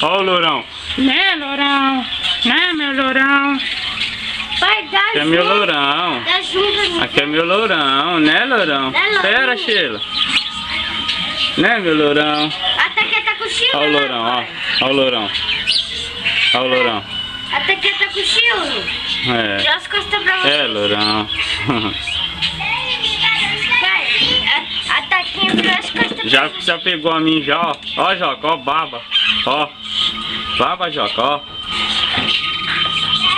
Ó o lourão. Né, lourão? Né, meu lourão? Pai, dá Aqui é meu lourão. Dá junto. Aqui é meu lourão, né, lourão? Né, lourão? Espera, Sheila. Né, meu lourão? Até que tá cochilo, Ó o lourão, ó. Ó o lourão. Ó o lourão. Até que tá cochilo. É. Já as costas pra você. É, lourão. Pai, a taquinha virou as costas pra Já pegou a mim já, ó. Ó, Joca, ó, baba. Ó. Baba, Joca, ó.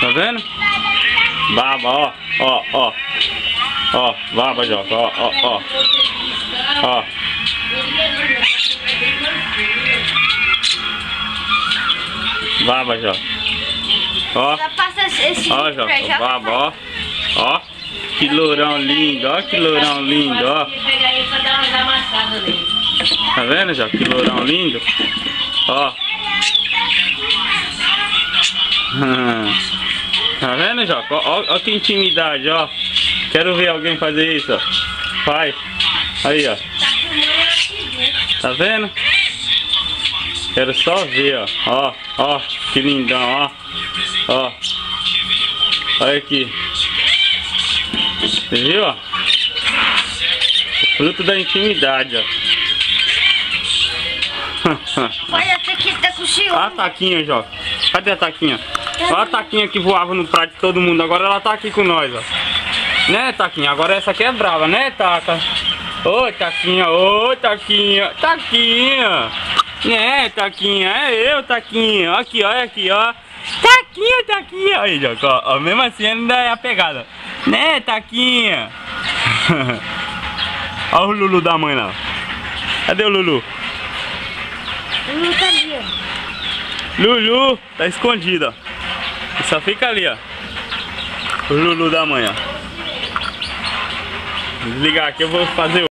Tá vendo? Baba, ó. Ó, ó. Ó, baba, Joca, ó, ó, ó. Ó. Baba, Joca. Ó. Já passa esse Ó, Joca, baba, ó. Ó. Que lourão lindo, ó. Que lourão lindo, ó. Tá vendo, Joca? Que lourão lindo. Ó. Tá vendo, Joca? Ó que intimidade, ó. Quero ver alguém fazer isso, ó. Faz. Aí, ó. Tá vendo? Quero só ver, ó. Ó, ó. Que lindão, ó. Ó. Olha aqui. Você viu, ó? Fruto da intimidade, ó. Olha, até que tá cochilo. Olha a taquinha, Joca. Cadê a taquinha? Olha a taquinha que voava no prato de todo mundo. Agora ela tá aqui com nós, ó. Né, taquinha? Agora essa aqui é brava, né, taca? Ô, taquinha, ô, taquinha. Taquinha. Né, taquinha? É eu, taquinha. Aqui, olha aqui, ó. Taquinha, taquinha. Aí, Joca, ó. Mesmo assim ainda é a pegada. Né, taquinha? Olha o Lulu da mãe lá. Cadê o Lulu? Eu não sabia. Lulu tá escondido, ó. Só fica ali, ó. O Lulu da manhã. Desligar aqui, eu vou fazer